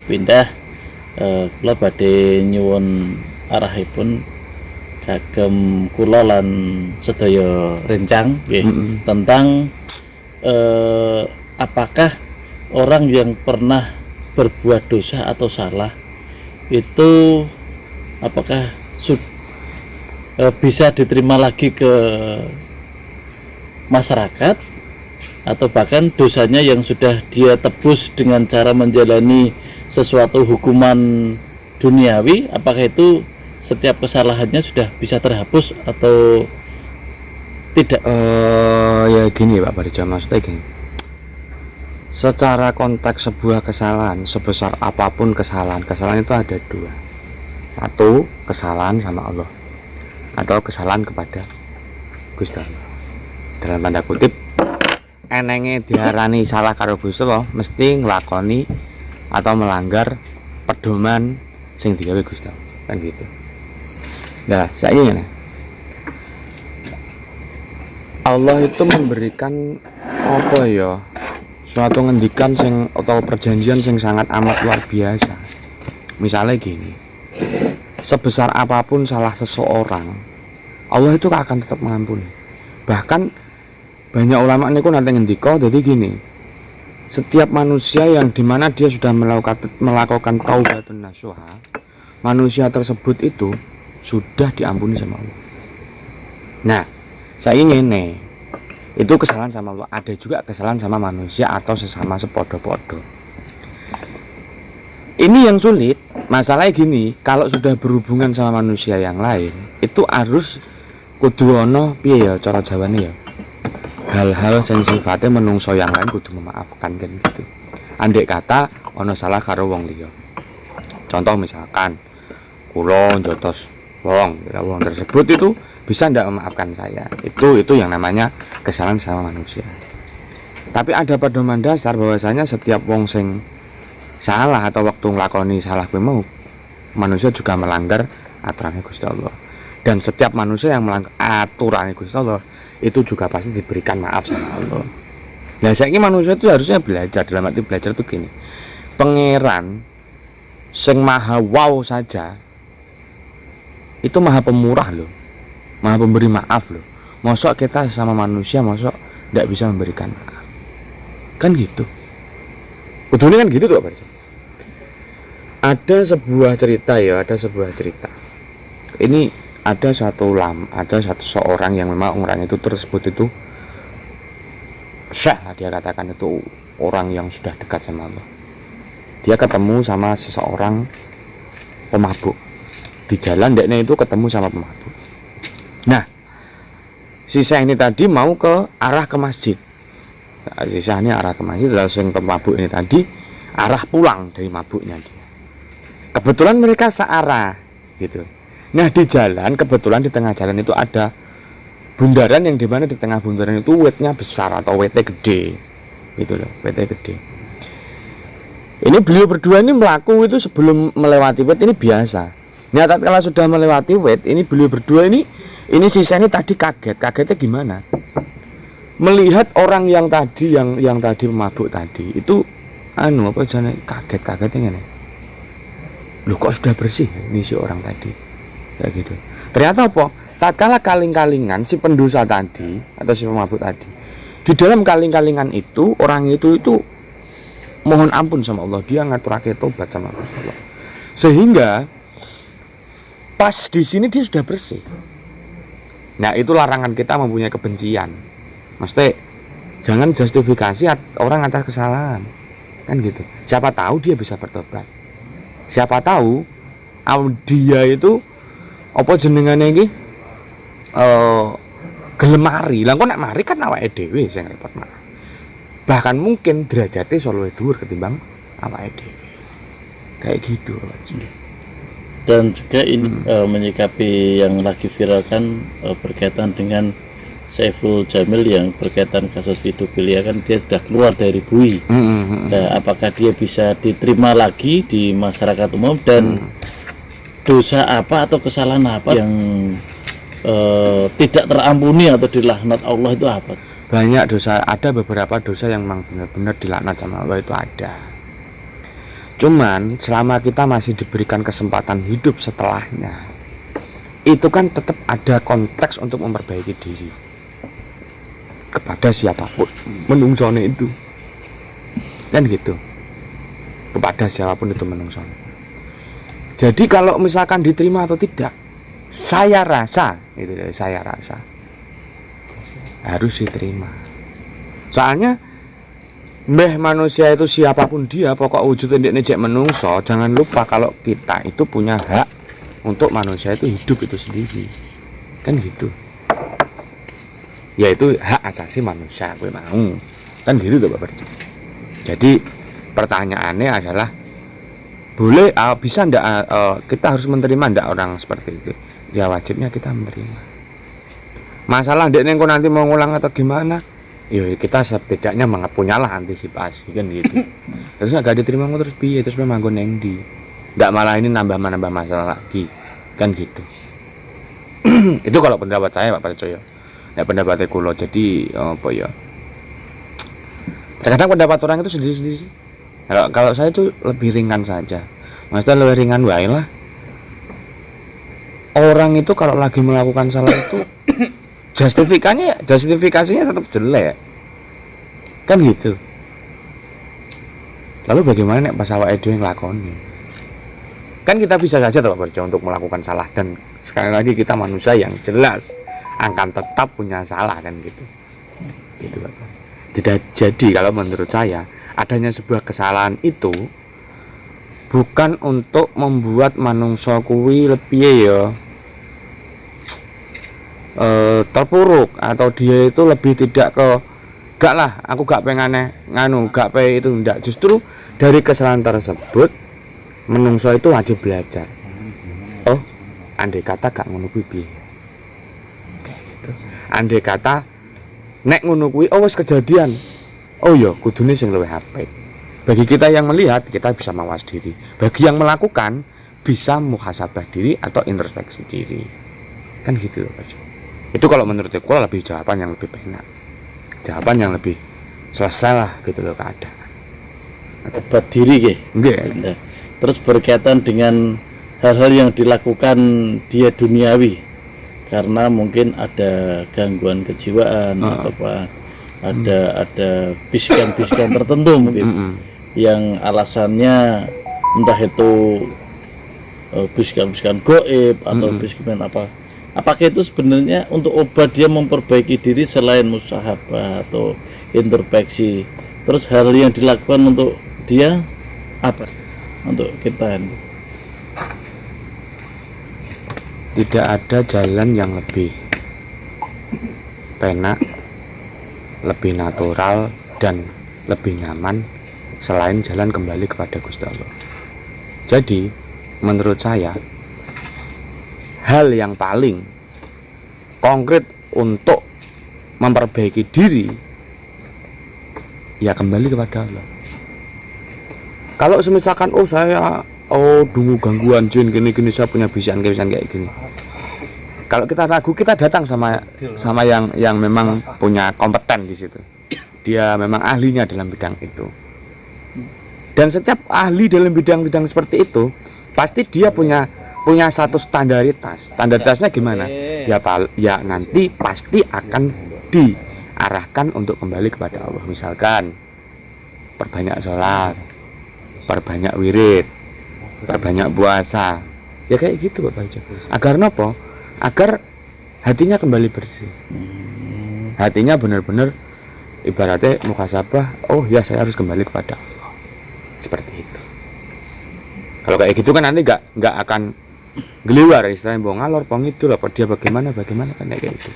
pindah kula badhe nyuwun arahipun kagem kula lan sedaya rencang nggih tentang apakah orang yang pernah berbuat dosa atau salah itu apakah bisa diterima lagi ke masyarakat atau bahkan dosanya yang sudah dia tebus dengan cara menjalani sesuatu hukuman duniawi, apakah itu setiap kesalahannya sudah bisa terhapus atau tidak? Ya gini Pak Barja, maksudnya gini, secara konteks sebuah kesalahan sebesar apapun kesalahan itu ada dua. Satu, kesalahan sama Allah atau kesalahan kepada Gusti Allah. Dalam tanda kutip enenge diarani salah karo Gusti Allah mesti nglakoni atau melanggar pedoman sing digawe Gusti Allah, kan gitu. Nah, saya ngene. Allah itu memberikan apa ya? Suatu ngendikan sing atau perjanjian sing sangat amat luar biasa. Misalnya gini. Sebesar apapun salah seseorang, Allah itu akan tetap mengampuni. Bahkan banyak ulama niku nanti ngendika jadi gini, setiap manusia yang dimana dia sudah melakukan taubatun nasuha, manusia tersebut itu sudah diampuni sama Allah. Nah, saya ingin nih, itu kesalahan sama Allah. Ada juga kesalahan sama manusia atau sesama sepodo-podo. Ini yang sulit. Masalahnya gini, kalau sudah berhubungan sama manusia yang lain, itu harus kudu ono piye ya cara jawane ya. Hal-hal sing sifatnya menungso yang lain kudu memaafkan kan gitu. Andek kata ono salah karo wong liya. Contoh misalkan kula njotos wong tersebut itu bisa ndak memaafkan saya. Itu yang namanya kesalahan sama manusia. Tapi ada pedoman dasar bahwasanya setiap wong sing salah atau waktu nglakoni salah kuwi mau manusia juga melanggar aturan Gusti Allah. Dan setiap manusia yang melanggar aturan Gusti Allah itu juga pasti diberikan maaf sama Allah. Nah, saiki manusia itu harusnya belajar, dalam arti belajar itu gini. Pangeran sing maha wow saja itu maha pemurah loh. Maha pemberi maaf loh. Mosok kita sama manusia mosok tidak bisa memberikan maaf. Kan gitu. Kudune kan gitu tuh Pak. Ada sebuah cerita. Ini ada satu seorang yang memang orang itu tersebut itu syekh lah, dia katakan itu orang yang sudah dekat sama Allah. Dia ketemu sama seseorang pemabuk di jalan, dekne itu ketemu sama pemabuk. Nah, sisa ini tadi mau ke arah ke masjid. Sisa ini arah ke masjid, lalu pemabuk ini tadi arah pulang dari mabuknya dia. Kebetulan mereka searah gitu. Nah, di jalan kebetulan di tengah jalan itu ada bundaran yang dimana di tengah bundaran itu wetnya besar atau wetnya gede gitu loh, wetnya gede. Ini beliau berdua ini melaku itu sebelum melewati wet ini biasa. Nah, kalau sudah melewati wet ini beliau berdua ini sisa ini tadi kagetnya gimana? Melihat orang yang tadi mabuk tadi itu kagetnya ngene. Loh, kok sudah bersih ini si orang tadi kayak gitu. Ternyata apa? Tatkala kaling-kalingan si pendosa tadi atau si pemabuk tadi, di dalam kaling-kalingan itu orang itu mohon ampun sama Allah, dia ngaturake tobat sama Allah. Sehingga pas di sini dia sudah bersih. Nah, itu larangan kita mempunyai kebencian. Maksudnya jangan justifikasi orang atas kesalahan. Kan gitu. Siapa tahu dia bisa bertobat. Siapa tahu dia itu apa jenengane iki gelem mari. Lah kok nek mari kan awake dhewe sing repot malah. Bahkan mungkin derajate iso luwih dhuwur ketimbang awake dhewe. Kayak gitu. Dan juga ini menyikapi yang lagi viral kan berkaitan dengan Saiful Jamil yang berkaitan kasus pedofilia kan dia sudah keluar dari BUI. Nah, apakah dia bisa diterima lagi di masyarakat umum dan dosa apa atau kesalahan apa yang tidak terampuni atau dilaknat Allah itu apa? Banyak dosa, ada beberapa dosa yang memang benar-benar dilaknat sama Allah itu ada. Cuman selama kita masih diberikan kesempatan hidup setelahnya, itu kan tetap ada konteks untuk memperbaiki diri kepada siapapun, menungsone itu kan gitu, kepada siapapun itu menungsone. Jadi kalau misalkan diterima atau tidak, saya rasa harus diterima. Soalnya mbeh manusia itu siapapun dia, pokok wujud ndekne cek menungso, jangan lupa kalau kita itu punya hak untuk manusia itu hidup itu sendiri. Kan gitu. Yaitu hak asasi manusia, gue mau. Kan gitu tuh Bapak. Jadi pertanyaannya adalah boleh bisa ndak kita harus menerima ndak orang seperti itu? Ya wajibnya kita menerima. Masalah ndekne kok nanti mau ngulang atau gimana? Ya kita setidaknya punyalah antisipasi kan gitu. Terus agak diterima terus piye, terus memang nggon neng ndi. Enggak malah ini nambah masalah lagi. Kan gitu. Itu kalau pendapat saya Pak Percaya. Ya pendapatnya kulo. Jadi apa ya? Terkadang pendapat orang itu sendiri-sendiri sih. Kalau saya tuh lebih ringan saja. Maksudnya lebih ringan wae lah. Orang itu kalau lagi melakukan salah itu justifikasinya tetap jelek kan gitu. Lalu bagaimana nek pas awake dhewe nglakoni? Kan kita bisa saja Pak Barjo untuk melakukan salah, dan sekali lagi kita manusia yang jelas akan tetap punya salah kan gitu. Gitu Pak. Tidak, jadi kalau menurut saya adanya sebuah kesalahan itu bukan untuk membuat manungsa kuwi lebih ya terpuruk atau dia itu lebih tidak gak lah aku gak pengen gak pengen itu, enggak. Justru dari kesalahan tersebut menungso itu wajib belajar. Oh andai kata gak ngono kuwi piye kayak gitu. Andai kata nek ngono kuwi wis kejadian, oh ya kudune sing luwih apik. Bagi kita yang melihat kita bisa mawas diri, bagi yang melakukan bisa muhasabah diri atau introspeksi diri kan gitu loh Pak. Itu kalau menurut aku lebih jawaban yang lebih enak, jawaban yang lebih selesai lah gitu loh keadaan. Obat diri ke? Enggak. Terus berkaitan dengan hal-hal yang dilakukan dia duniawi, karena mungkin ada gangguan kejiwaan atau apa, ada bisikan-bisikan tertentu mungkin yang alasannya entah itu bisikan-bisikan goib atau bisikan apa. Apakah itu sebenarnya untuk obat dia memperbaiki diri selain musahabah atau introspeksi? Terus hal yang dilakukan untuk dia apa? Untuk kita tidak ada jalan yang lebih penak, lebih natural dan lebih nyaman selain jalan kembali kepada Gusti Allah. Jadi menurut saya hal yang paling konkret untuk memperbaiki diri ya kembali kepada Allah. Kalau misalkan saya dungu gangguan jin gini saya punya bisikan kayak gini. Kalau kita ragu, kita datang sama yang memang punya kompeten di situ. Dia memang ahlinya dalam bidang itu. Dan setiap ahli dalam bidang seperti itu pasti dia punya satu standaritas. Standaritasnya gimana? Ya nanti pasti akan diarahkan untuk kembali kepada Allah. Misalkan perbanyak sholat, perbanyak wirid, perbanyak puasa. Ya kayak gitu Bapak aja. Agar nopo? Agar hatinya kembali bersih. Hatinya benar-benar ibaratnya muhasabah, oh ya saya harus kembali kepada Allah. Seperti itu. Kalau kayak gitu kan nanti nggak akan geliwar istilahnya, ngalor ngidul apa dia bagaimana kan kayak gitu.